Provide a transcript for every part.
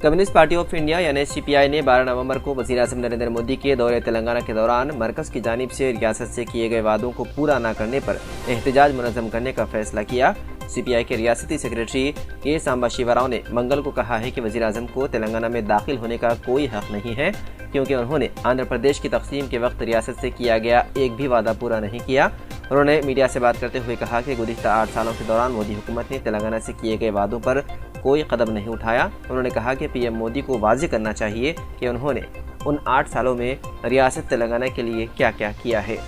Communist party of India यानी CPI ने 12 नवंबर को वज़ीर-ए-आज़म नरेंद्र मोदी के दौरे तेलंगाना के दौरान मरकज़ की जानिब से रियासत से किए गए वादों को पूरा न करने पर एहतजाज मुनज़्ज़म करने का फैसला किया। CPI के रियासती सेक्रेटरी के सांबा शिवराव ने मंगल को कहा है कि वज़ीर-ए-आज़म को तेलंगाना में दाखिल होने का कोई हक नहीं है, क्योंकि उन्होंने आंध्र प्रदेश की तकसीम के वक्त रियासत से किया गया एक भी वादा पूरा नहीं किया। उन्होंने मीडिया से बात करते हुए कहा कि गुज़िश्ता 8 सालों के दौरान मोदी हुकूमत ने तेलंगाना से किए गए वादों पर कोई कदम नहीं उठाया। उन्होंने कहा कि PM मोदी को वाज़ेह करना चाहिए कि उन्होंने उन 8 सालों में रियासत तेलंगाना के लिए क्या क्या किया है।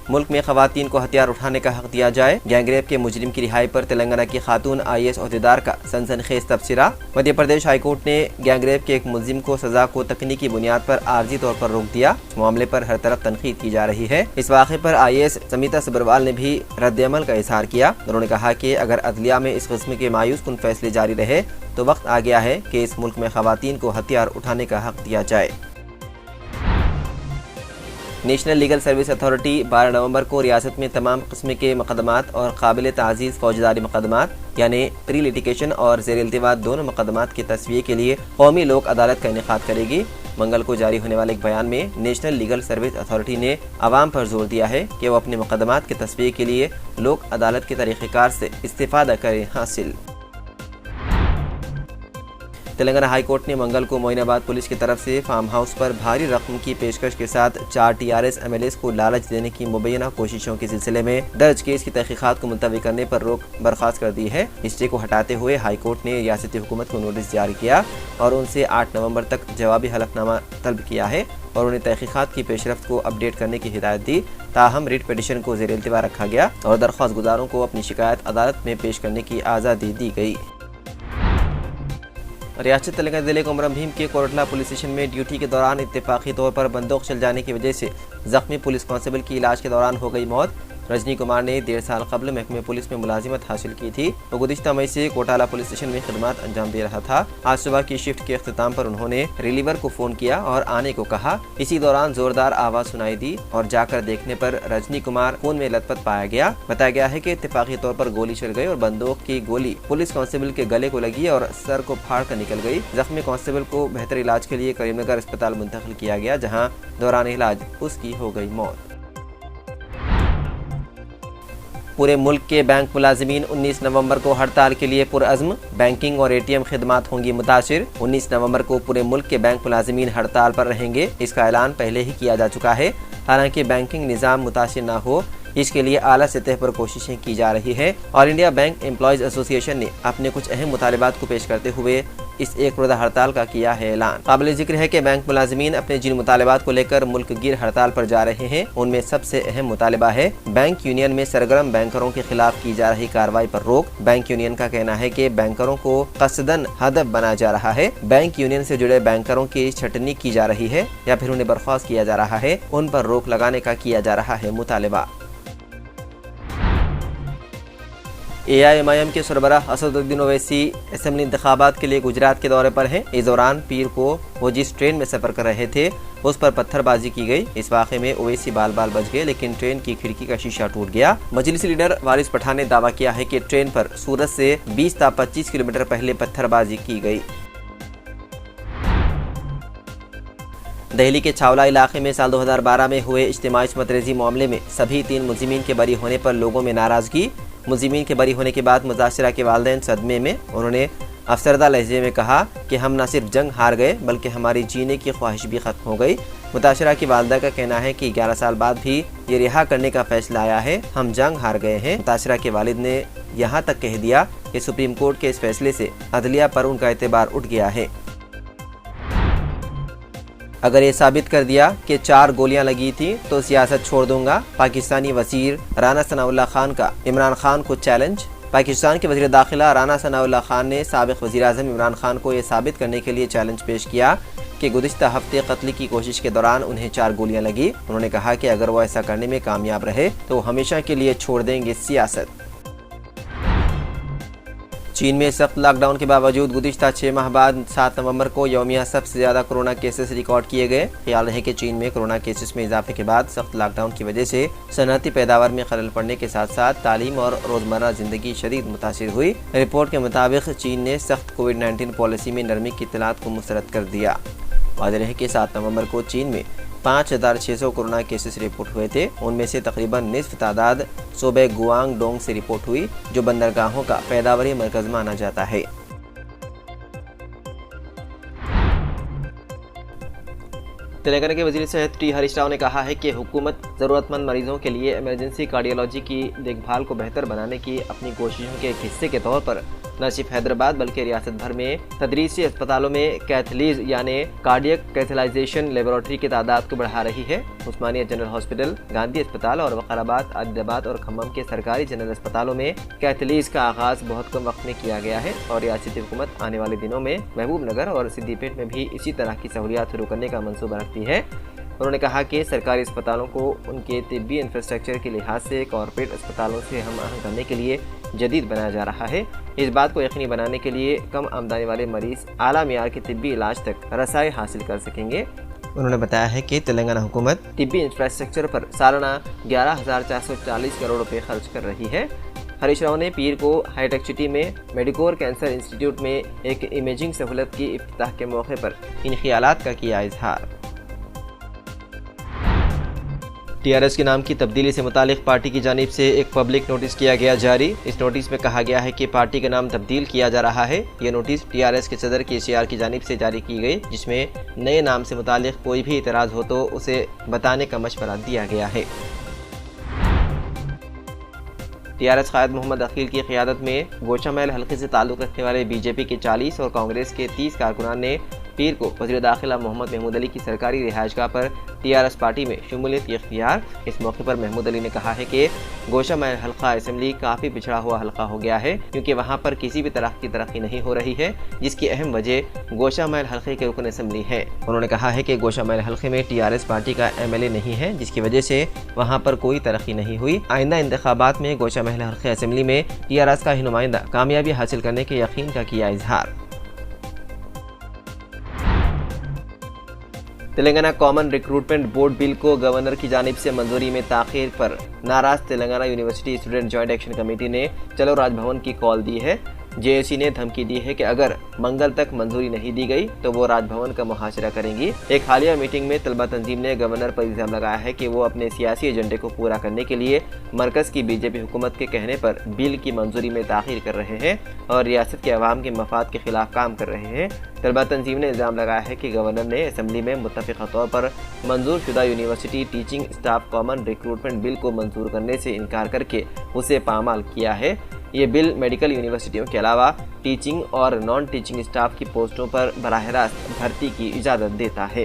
मुल्क में ख़वातीन को हथियार उठाने का हक दिया जाए। गैंगरेप के मुजरिम की रिहाई पर तेलंगाना की खातून IAS ओहदेदार का सनसनीखेज तबसरा। मध्य प्रदेश हाईकोर्ट ने गैंगरेप के एक मुलजिम को सजा को तकनीकी बुनियाद पर आर्जी तौर पर रोक दिया। मामले पर हर तरफ तनकीद की जा रही है। इस वाक़े पर IAS समिता सब्रवाल ने भी रद्द-ए-अमल का इजहार किया। उन्होंने कहा कि अगर अदलिया में इस किस्म के मायूस कुन फैसले जारी रहे तो वक्त आ गया है कि इस मुल्क में ख़वातीन को हथियार उठाने का हक दिया जाए। नेशनल लीगल सर्विस अथॉरिटी 12 नवंबर को रियासत में तमाम किस्म के मुकदमात और काबिल ताज़ीज़ फौजदारी मुकदमात यानी प्री लिटिगेशन और ज़ेर इल्तिवा दोनों मुकदमात की तस्वीर के लिए कौमी लोक अदालत का इनेकाद करेगी। मंगल को जारी होने वाले एक बयान में नेशनल लीगल सर्विस अथॉरिटी ने आवाम पर जोर दिया है कि वो अपने मुकदमात की तस्वीर के लिए लोक अदालत के तरीक़ेकार से इस्तेफ़ादा करें हासिल। तेलंगाना हाई कोर्ट ने मंगल को मोइनाबाद पुलिस की तरफ से फार्म हाउस पर भारी रकम की पेशकश के साथ 4 TRS MLAs को लालच देने की मुबैना कोशिशों के सिलसिले में दर्ज केस की तहकीकात को मुलतवी करने पर रोक बर्खास्त कर दी है। स्टे को हटाते हुए हाई कोर्ट ने रियासती हुकूमत को नोटिस जारी किया और उनसे 8 नवंबर तक जवाबी हलफनामा तलब किया है और उन्हें तहकीकात की पेशरफ्त को अपडेट करने की हिदायत दी। ताहम रिट पिटीशन को ज़ेर इल्तिवा रखा गया और दरख्वास्त गुजारों को अपनी शिकायत अदालत में पेश करने की आज़ादी दी गई। रियासत तेलंगाना जिले कोमरम भीम के कोरटला पुलिस स्टेशन में ड्यूटी के दौरान इत्तेफाकी तौर पर बंदूक चल जाने की वजह से जख्मी पुलिस कांस्टेबल की इलाज के दौरान हो गई मौत। रजनी कुमार ने 1.5 साल कबल महकमे पुलिस में मुलाजिमत हासिल की थी। वो गुज़िश्ता मई से कोटाला पुलिस स्टेशन में खिदमत अंजाम दे रहा था। आज सुबह की शिफ्ट के अख्ताम पर उन्होंने रिलीवर को फ़ोन किया और आने को कहा। इसी दौरान जोरदार आवाज़ सुनाई दी और जाकर देखने पर रजनी कुमार खून में लथपथ पाया गया। बताया गया है कि इत्तेफाकी तौर पर गोली चल गई और बंदूक की गोली पुलिस कांस्टेबल के गले को लगी और सर को फाड़ कर निकल गई। जख्मी कांस्टेबल को बेहतर इलाज के लिए करीमनगर अस्पताल मुंतकिल किया गया, जहाँ दौरान इलाज उसकी हो गई मौत। पूरे मुल्क के बैंक मुलाजिमीन 19 नवंबर को हड़ताल के लिए पुरअज़्म। बैंकिंग और ATM खिदमात होंगी मुतासिर। 19 नवंबर को पूरे मुल्क के बैंक मुलाजिमीन हड़ताल पर रहेंगे। इसका ऐलान पहले ही किया जा चुका है। हालांकि बैंकिंग निज़ाम मुतासिर न हो, इसके लिए आला सतह पर कोशिशें की जा रही है। All India bank employees association ने अपने कुछ अहम मुतालिबात को पेश करते हुए इस एक रोज़ा हड़ताल का किया है ऐलान। काबिल जिक्र है कि बैंक मुलाजिमीन अपने जिन मुतालिबात को लेकर मुल्क गिर हड़ताल पर जा रहे हैं, उनमें सबसे अहम मुतालिबा है बैंक यूनियन में सरगर्म बैंकरों के खिलाफ की जा रही कार्रवाई पर रोक। बैंक यूनियन का कहना है कि बैंकरों को कस्दन हदफ बनाया जा रहा है। बैंक यूनियन से जुड़े बैंकरों की छटनी की जा रही है या फिर उन्हें बर्खास्त किया जा रहा है। उन पर रोक लगाने का किया जा रहा है मुतालिबा। AIMIM के सरबराह असदुद्दीन ओवैसी असेंबली इंतखाबात के लिए गुजरात के दौरे पर हैं। इस दौरान पीर को वो जिस ट्रेन में सफ़र कर रहे थे उस पर पत्थरबाजी की गई। इस वाक़े में ओवैसी बाल बाल बच गए, लेकिन ट्रेन की खिड़की का शीशा टूट गया। मजलिसी लीडर वारिस पठान ने दावा किया है कि ट्रेन पर सूरत से 20 ta 25 किलोमीटर पहले पत्थरबाजी की गई। दिल्ली के छावला इलाके में साल 2012 में हुए इज्तिमाई मतरेजी मामले में सभी 3 मुलजिमीन के बरी होने पर लोगों में नाराज़गी। मुलजिमीन के बरी होने के बाद मुतासिरा के वालिदैन सदमे में। उन्होंने अफसरदा लहजे में कहा कि हम न सिर्फ जंग हार गए बल्कि हमारी जीने की ख्वाहिश भी ख़त्म हो गई। मुतासिरा की वालदा का कहना है कि 11 साल बाद भी ये रिहा करने का फैसला आया है। हम जंग हार गए हैं। मुतासिरा के वालिद ने यहाँ तक कह दिया कि सुप्रीम कोर्ट के इस फैसले से अदलिया पर उनका एतबार उठ गया है। अगर ये साबित कर दिया कि 4 गोलियां लगी थी तो सियासत छोड़ दूंगा। पाकिस्तानी वज़ीर राना सनाउल्लाह खान का इमरान खान को चैलेंज। पाकिस्तान के वज़ीर दाखिला राना सनाउल्लाह खान ने साबिक़ वज़ीर आज़म इमरान खान को ये साबित करने के लिए चैलेंज पेश किया कि गुज़िश्ता हफ्ते कत्ल की कोशिश के दौरान उन्हें 4 गोलियां लगी। उन्होंने कहा कि अगर वो ऐसा करने में कामयाब रहे तो हमेशा के लिए छोड़ देंगे सियासत। चीन में सख्त लॉकडाउन के बावजूद गुज़िश्ता 6 माह बाद 7 नवंबर को यौमिया सबसे ज़्यादा कोरोना केसेस रिकॉर्ड किए गए। ख्याल रहे कि चीन में कोरोना केसेस में इजाफे के बाद सख्त लॉकडाउन की वजह से सनअती पैदावार में खलल पड़ने के साथ साथ तालीम और रोज़मर्रा ज़िंदगी शदीद मुतासिर हुई। रिपोर्ट के मुताबिक चीन ने सख्त कोविड-19 पॉलिसी में नरमी की इत्तलात को मुस्तरद कर दिया। वाज़ेह है कि 7 नवंबर को चीन में 5600 कोरोना केसेस रिपोर्ट हुए थे। उनमें से तकरीबन निस्फ तादाद सूबे गुआंगडोंग से रिपोर्ट हुई, जो बंदरगाहों का पैदावारी मरकज माना जाता है। तेलंगाना के वज़ीर सेहत टी हरीश राव ने कहा है कि हुकूमत ज़रूरतमंद मरीजों के लिए इमरजेंसी कार्डियोलॉजी की देखभाल को बेहतर बनाने की अपनी कोशिशों के एक हिस्से के तौर पर न सिर्फ हैदराबाद बल्कि रियासत भर में तदरीसी अस्पतालों में कैथलीज यानी कार्डियक कैथलाइजेशन लेबोरेटरी की तादाद को बढ़ा रही है। उस्मानिया जनरल हॉस्पिटल, गांधी अस्पताल और वकाराबाद, आदिलाबाद और खम्मम के सरकारी जनरल अस्पतालों में कैथलीज का आगाज बहुत कम वक्त में किया गया है और रियासती हुकूमत आने वाले दिनों में महबूबनगर और सिद्दीपेट में भी इसी तरह की सहूलियात शुरू करने का मंसूबा रखती है। उन्होंने कहा कि सरकारी अस्पतालों को उनके तिब्बी इंफ्रास्ट्रक्चर के लिहाज से कॉरपोरेट अस्पतालों से हम आहंग करने के लिए जदीद बनाया जा रहा है। इस बात को यकीनी बनाने के लिए कम आमदनी वाले मरीज आला मियार के तिब्बी इलाज तक रसाई हासिल कर सकेंगे। उन्होंने बताया है कि तेलंगाना हुकूमत तिब्बी इंफ्रास्ट्रक्चर पर सालाना 11,440 करोड़ रुपए खर्च कर रही है। हरीश राव ने पीर को हाईटेक सिटी में मेडिकोर कैंसर इंस्टीट्यूट में एक इमेजिंग सहूलत की इफ्तिताह के मौके पर इन ख्यालात का किया इजहार। टीआरएस के नाम की तब्दीली से मुतालिक पार्टी की जानिब से एक पब्लिक नोटिस किया गया जारी। इस नोटिस में कहा गया है कि पार्टी का नाम तब्दील किया जा रहा है। ये नोटिस टीआरएस के सदर केसीआर की जानिब से जारी की गई, जिसमें नए नाम से मुतालिक कोई भी इतराज़ हो तो उसे बताने का मशवरा दिया गया है। टीआरएस कायद मोहम्मद अकील की क़ियादत में गोशामहल हल्के से ताल्लुक़ रखने वाले बीजेपी के 40 और कांग्रेस के 30 कारकुनान ने पीर को वज़ीर दाखिला मोहम्मद महमूद अली की सरकारी रिहाइशगाह पर टीआरएस पार्टी में शमूलियत की इख्तियार। इस मौके पर महमूद अली ने कहा है कि गोशामहल हल्का असम्बली काफ़ी पिछड़ा हुआ हल्का हो गया है, क्योंकि वहाँ पर किसी भी तरह की तरक्की नहीं हो रही है, जिसकी अहम वजह गोशामहल हल्के के रुकन असम्बली है। उन्होंने कहा है कि गोशामहल हल्के में टीआरएस पार्टी का एमएलए नहीं है, जिसकी वजह से वहाँ पर कोई तरक्की नहीं हुई। आइंदा इंतखाबात में गोशामहल हल्के असम्बली में टीआरएस का ही नुमाइंदा कामयाबी हासिल करने के यकीन का किया इजहार। Telangana common recruitment board bill को गवर्नर की जानिब से मंजूरी में ताख़ीर पर नाराज Telangana university student joint action committee ने चलो राजभवन की कॉल दी है। जेएसी ने धमकी दी है कि अगर मंगल तक मंजूरी नहीं दी गई तो वो राजभवन का मुहासरा करेंगी। एक हालिया मीटिंग में तलबा तंजीम ने गवर्नर पर इल्ज़ाम लगाया है कि वो अपने सियासी एजेंडे को पूरा करने के लिए मरकज़ की बीजेपी हुकूमत के कहने पर बिल की मंजूरी में ताख़ीर कर रहे हैं और रियासत के अवाम के मफाद के खिलाफ काम कर रहे हैं। तलबा तंजीम ने इल्ज़ाम लगाया है कि गवर्नर ने असम्बली में मुत्तफ़िक़ा तौर पर मंजूर शुदा university teaching staff common recruitment bill को मंजूर करने से इनकार करके उसे पामाल किया है। ये बिल मेडिकल यूनिवर्सिटियों के अलावा टीचिंग और नॉन टीचिंग स्टाफ की पोस्टों पर बराह रास्त भर्ती की इजाज़त देता है।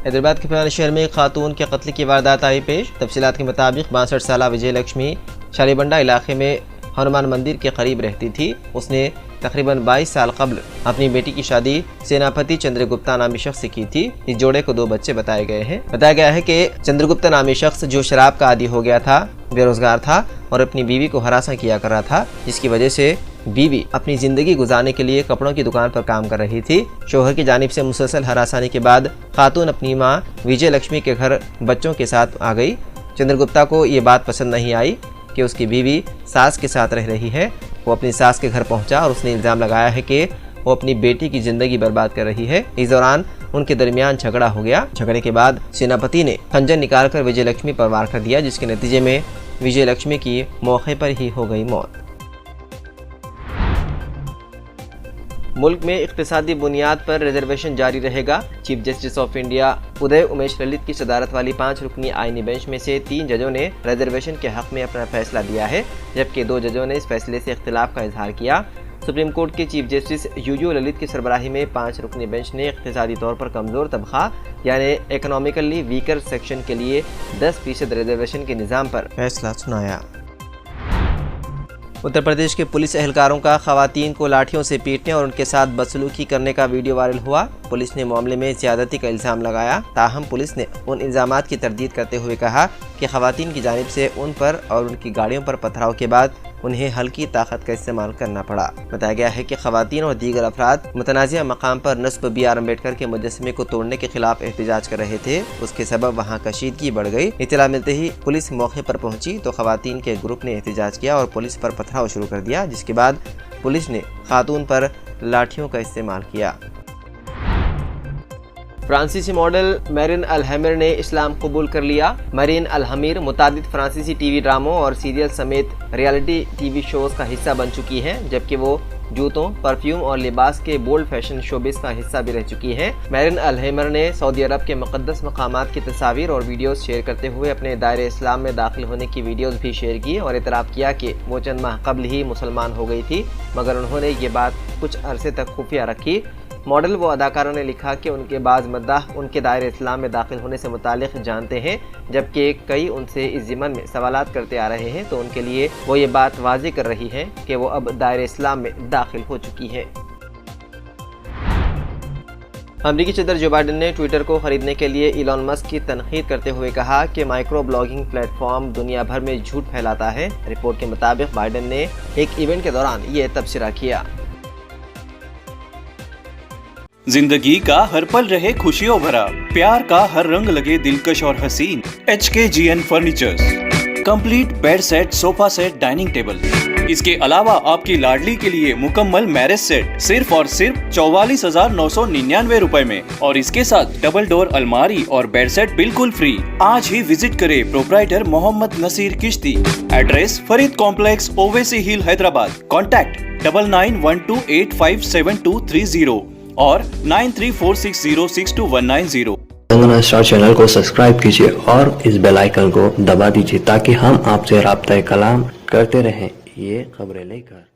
हैदराबाद के पुराने शहर में खातून के कत्ल की वारदात आई पेश। तफसीलात के मुताबिक 62 साला विजय लक्ष्मी शालीबंडा इलाके में हनुमान मंदिर के करीब रहती थी। उसने तकरीबन 22 साल कबल अपनी बेटी की शादी सेनापति चंद्रगुप्ता नामी शख्स से की थी। इस जोड़े को 2 बच्चे बताए गए हैं। बताया गया है कि चंद्रगुप्ता नामी शख्स जो शराब का आदी हो गया था, बेरोजगार था और अपनी बीवी को हरासा किया कर रहा था, जिसकी वजह से बीवी अपनी जिंदगी गुजारने के लिए कपड़ों की दुकान पर काम कर रही थी। शोहर की जानिब से मुसलसल हरासानी के बाद खातून अपनी माँ विजय लक्ष्मी के घर बच्चों के साथ आ गई। चंद्रगुप्ता को ये बात पसंद नहीं आई कि उसकी बीवी सास के साथ रह रही है। वो अपनी सास के घर पहुंचा और उसने इल्ज़ाम लगाया है कि वो अपनी बेटी की ज़िंदगी बर्बाद कर रही है। इस दौरान उनके दरमियान झगड़ा हो गया। झगड़े के बाद सेनापति ने खंजर निकालकर विजय लक्ष्मी पर वार कर दिया, जिसके नतीजे में विजय लक्ष्मी की मौके पर ही हो गई मौत। मुल्क में इक़्तिसादी बुनियाद पर रिजर्वेशन जारी रहेगा। Chief justice of India Uday Umesh Lalit की सदारत वाली 5 रुकनी आईनी बेंच में से 3 जजों ने रिजर्वेशन के हक़ में अपना फैसला दिया है, जबकि 2 जजों ने इस फैसले से इख्तिलाफ का इजहार किया। सुप्रीम कोर्ट के चीफ जस्टिस यूयू ललित की सरबराही में 5 रुकनी बेंच ने इक़्तिसादी तौर पर कमज़ोर तबका यानी इकनॉमिकली वीकर सेक्शन के लिए 10% रिजर्वेशन के निज़ाम पर फैसला सुनाया। उत्तर प्रदेश के पुलिस एहलकारों का खवातीन को लाठियों से पीटने और उनके साथ बदसलूकी करने का वीडियो वायरल हुआ। पुलिस ने मामले में ज्यादती का इल्ज़ाम लगाया। ताहम पुलिस ने उन इल्ज़ामात की तरदीद करते हुए कहा कि खवातीन की जानिब से उन पर और उनकी गाड़ियों पर पथराव के बाद उन्हें हल्की ताकत का इस्तेमाल करना पड़ा। बताया गया है कि खवातीन और दीगर अफराद मुतनाज़िया मकाम पर नस्ब B.R. अम्बेडकर के मुजस्समे को तोड़ने के खिलाफ एहतजाज कर रहे थे। उसके सबब वहाँ कशीदगी बढ़ गई। इत्तला मिलते ही पुलिस मौके पर पहुंची तो खवातीन के ग्रुप ने एहतजाज किया और पुलिस पर पथराव शुरू कर दिया, जिसके बाद पुलिस ने खातून पर लाठियों का इस्तेमाल किया। फ्रांसीसी मॉडल मैरिन अल-हमीर ने इस्लाम कबूल कर लिया। मैरिन अल-हमीर मुतादिद फ्रांसीसी टीवी ड्रामों और सीरियल समेत रियलिटी टीवी शोज का हिस्सा बन चुकी हैं, जबकि वो जूतों, परफ्यूम और लिबास के बोल्ड फैशन शोबिस का हिस्सा भी रह चुकी हैं। मैरिन अल-हमीर ने सऊदी अरब के मुक़द्दस मकामात की तस्वीर और वीडियोस शेयर करते हुए अपने दायरे इस्लाम में दाखिल होने की वीडियोस भी शेयर की और इतराफ़ किया कि वो चंद माह कबल ही मुसलमान हो गई थी, मगर उन्होंने ये बात कुछ अरसे तक खुफिया रखी। मॉडल व अदाकारों ने लिखा कि उनके बाज़ मद्दाह उनके दायरे इस्लाम में दाखिल होने से मुतालिक जानते हैं, जबकि कई उनसे इस ज़िमन में सवालात करते आ रहे हैं, तो उनके लिए वो ये बात वाज़ेह कर रही हैं कि वो अब दायरे इस्लाम में दाखिल हो चुकी है। अमरीकी सदर जो बाइडेन ने ट्विटर को खरीदने के लिए इलॉन मस्क की तनकीद करते हुए कहा कि माइक्रो ब्लॉगिंग प्लेटफॉर्म दुनिया भर में झूठ फैलाता है। रिपोर्ट के मुताबिक बाइडेन ने एक इवेंट के दौरान ये तबसरा किया। जिंदगी का हर पल रहे खुशियों भरा, प्यार का हर रंग लगे दिलकश और हसीन। HKGN furnitures, complete bed set, sofa set, dining table. इसके अलावा आपकी लाडली के लिए मुकम्मल मैरिज सेट सिर्फ और सिर्फ 44,999 रुपए में, और इसके साथ डबल डोर अलमारी और बेड सेट बिल्कुल फ्री। आज ही विजिट करें प्रोप्राइटर मोहम्मद नसीर किश्ती। एड्रेस फरीद कॉम्प्लेक्स, ओवैसी हिल, हैदराबाद। कॉन्टैक्ट 9912857230 और 9346062190। तेलंगाना स्टार चैनल को सब्सक्राइब कीजिए और इस बेल आइकन को दबा दीजिए ताकि हम आपसे राब्ता कलाम करते रहें ये खबरें लेकर।